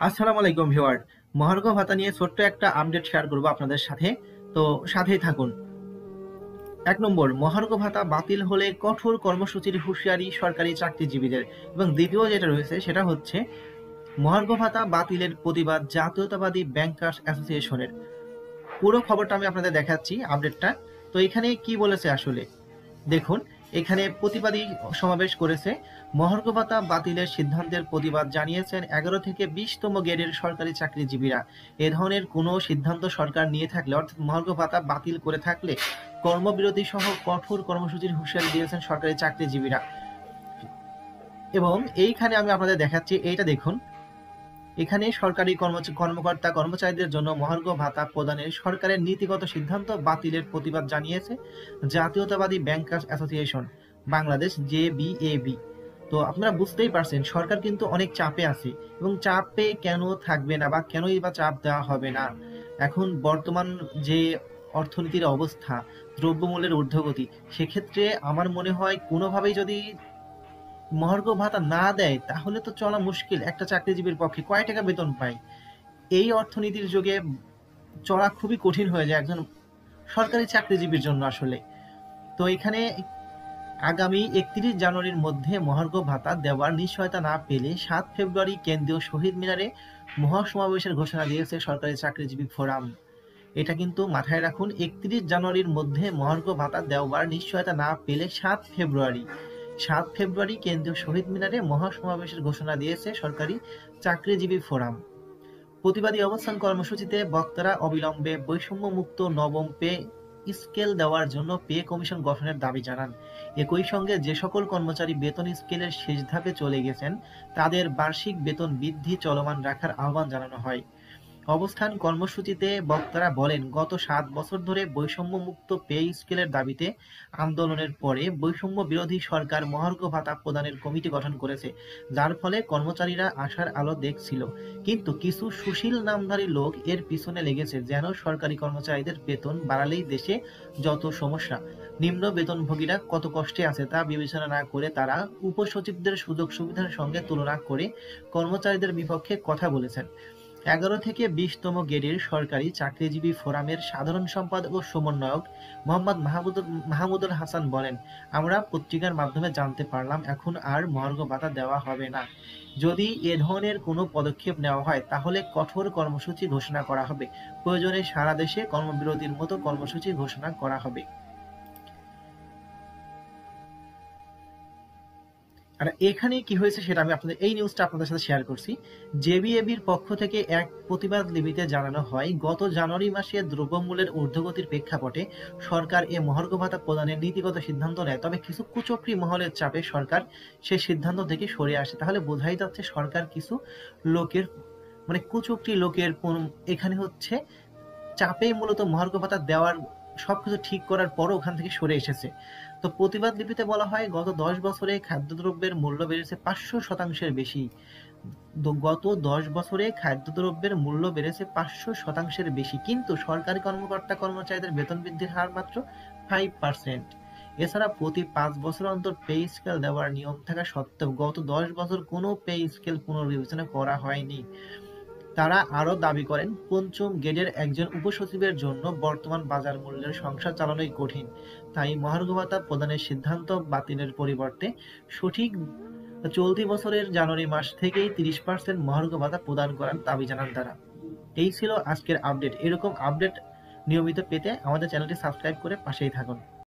আসসালামু আলাইকুম ভিউয়ার। মহার্ঘ ভাতা নিয়ে ছোট্ট একটা আপডেট শেয়ার করব আপনাদের সাথে। তো সাথেই থাকুন। ১ নম্বর, মহার্ঘ ভাতা বাতিল হলে কঠোর কর্মসূচির হুঁশিয়ারি সরকারি চাকরিজীবীদের। এবং দ্বিতীয় যেটা রয়েছে সেটা হচ্ছে মহার্ঘ ভাতা বাতিলের প্রতিবাদ জাতীয়তাবাদী ব্যাংকার্স অ্যাসোসিয়েশনের। পুরো খবরটা আমি আপনাদের দেখাচ্ছি আপডেটটা। তো এখানে কি বলেছে আসলে দেখুন। এখানে প্রতিবাদী সমাবেশ করেছে। মহার্ঘ ভাতা বাতিলের সিদ্ধান্তের প্রতিবাদ জানিয়েছেন ১১ থেকে ২০তম গ্রেডের সরকারি চাকরিজীবীরা। এ ধরনের কোনো সিদ্ধান্ত সরকার নিয়ে থাকলে, অর্থাৎ মহার্ঘ ভাতা বাতিল করে থাকলে কর্মবিরতি সহ কঠোর কর্মসূচির হুঁশিয়ারি দিয়েছেন সরকারি চাকরিজীবীরা। এবং এইখানে আমি আপনাদের দেখাচ্ছি, এইটা দেখুন। এখানে সরকারি কর্মকর্তা কর্মচারীদের জন্য মহার্ঘ ভাতা প্রদানের সরকারের নীতিগত সিদ্ধান্ত বাতিলের প্রতিবাদ জানিয়েছে জাতীয়তাবাদী ব্যাংকার্স অ্যাসোসিয়েশন বাংলাদেশ, জেবিএবি। তো আপনারা বুঝতেই পারছেন সরকার কিন্তু অনেক চাপে আছে, এবং চাপে কেন থাকবে না বা কেনই বা চাপ দেওয়া হবে না। এখন বর্তমান যে অর্থনীতির অবস্থা, দ্রব্যমূল্যের ঊর্ধ্বগতি, সেক্ষেত্রে আমার মনে হয় কোনোভাবেই যদি মহার্ঘ ভাতা না দেয় তাহলে তো চলা মুশকিল। একটা চাকরিজীবীর পক্ষে কয় টাকা বেতন পায়? এই অর্থনীতির যুগে চলা খুবই কঠিন হয়ে যায় একজন সরকারি চাকরিজীবীর জন্য আসলে। তো এখানে আগামী ৩১ জানুয়ারির মধ্যে মহার্ঘ ভাতা দেওয়ার নিশ্চয়তা না পেলে ৭ ফেব্রুয়ারি কেন্দ্রীয় শহীদ মিনারে মহাসমাবেশের ঘোষণা দিয়েছে সরকারি চাকরিজীবী ফোরাম। এটা কিন্তু মাথায় রাখুন, ৩১ জানুয়ারির মধ্যে মহার্ঘ ভাতা দেওয়ার নিশ্চয়তা না পেলে ৭ ফেব্রুয়ারি কেন্দ্রীয় শহীদ মিনারে মহাসমাবেশের ঘোষণা দিয়েছে সরকারি চাকরিজীবী ফোরাম। প্রতিবাদী অবস্থান কর্মসূচিতে বক্তারা অবিলম্বে বৈষম্যমুক্ত নবম পে স্কেল দেওয়ার জন্য পে কমিশন গঠনের দাবি জানান। একই সঙ্গে যে সকল কর্মচারী বেতন স্কেলের শেষ ধাপে চলে গেছেন তাদের বার্ষিক বেতন বৃদ্ধি চলমান রাখার আহ্বান জানানো হয়। অবস্থান কর্মসূচিতে বক্তারা বলেন, গত ৭ বছর ধরে বৈষম্যমুক্ত পে স্কেলের দাবিতে আন্দোলনের পরে বৈষম্য বিরোধী সরকার মহার্ঘ ভাতা প্রদানের কমিটি গঠন করেছে, যার ফলে কর্মচারীরা আশার আলো দেখছিল। কিন্তু কিছু সুশীল নামধারী লোক এর পিছনে লেগেছে যেন সরকারি কর্মচারীদের বেতন বাড়ালেই দেশে যত সমস্যা, নিম্ন বেতনভোগীরা কত কষ্টে আছে তা বিবেচনা না করে তারা উপসচিবদের সুযোগ সুবিধার সঙ্গে তুলনা করে কর্মচারীদের বিপক্ষে কথা বলেছেন। ১১ থেকে ২০তম গ্রেডের সরকারি চাকরিজীবী ফোরামের সাধারণ সম্পাদক ও সমন্বয়ক মোহাম্মদ মাহমুদুল হাসান বলেন, আমরা পত্রিকার মাধ্যমে জানতে পারলাম এখন আর মহার্ঘ ভাতা দেওয়া হবে না। যদি এ ধরনের কোনো পদক্ষেপ নেওয়া হয় তাহলে কঠোর কর্মসূচি ঘোষণা করা হবে। প্রয়োজনে সারা দেশে কর্মবিরতির মতো কর্মসূচি ঘোষণা করা হবে। আর এখানে কি হয়েছে সেটা আমি আপনাদের এই নিউজটা আপনাদের সাথে শেয়ার করছি। জেবিএবির পক্ষ থেকে এক প্রতিবাদ লিপিতে জানানো হয়, গত জানুয়ারি মাসে দ্রব্যমূল্যের ঊর্ধ্বগতির প্রেক্ষাপটে সরকার এ মহার্ঘ ভাতা প্রদানের নীতিগত সিদ্ধান্ত নেয়, তবে কিছু কুচক্রী মহলের চাপে সরকার সেই সিদ্ধান্ত থেকে সরে আসে। তাহলে বোঝাই যাচ্ছে সরকার কিছু লোকের, মানে কুচক্রী লোকের এখানে হচ্ছে চাপে মূলত মহার্ঘ ভাতা দেওয়ার সবকিছু ঠিক করার পরও ওখান থেকে সরে এসেছে। তো প্রতিবাদ লিপিতে বলা হয়, গত ১০ বছরে খাদ্যদ্রব্যের মূল্য বেড়েছে ৫০০% বেশি। গত ১০ বছরে খাদ্যদ্রব্যের মূল্য বেড়েছে ৫০০% বেশি, কিন্তু সরকারি কর্মকর্তা কর্মচারীদের বেতন বৃদ্ধির হার মাত্র ৫%। এছাড়া প্রতি ৫ বছর অন্তর পে স্কেল দেওয়ার নিয়ম থাকা সত্ত্বেও গত ১০ বছর কোনো পে স্কেল পুনর্বিবেচনা করা হয়নি। তারা আরও দাবি করেন, পঞ্চম গ্রেডের একজন উপসচিবের জন্য বর্তমান বাজার মূল্যের সংসার চালানোই কঠিন। তাই মহার্ঘ ভাতা প্রদানের সিদ্ধান্ত বাতিলের পরিবর্তে সঠিক চলতি বছরের জানুয়ারি মাস থেকেই ৩০% মহার্ঘ ভাতা প্রদান করার দাবি জানান তারা। এই ছিল আজকের আপডেট। এরকম আপডেট নিয়মিত পেতে আমাদের চ্যানেলটি সাবস্ক্রাইব করে পাশেই থাকুন।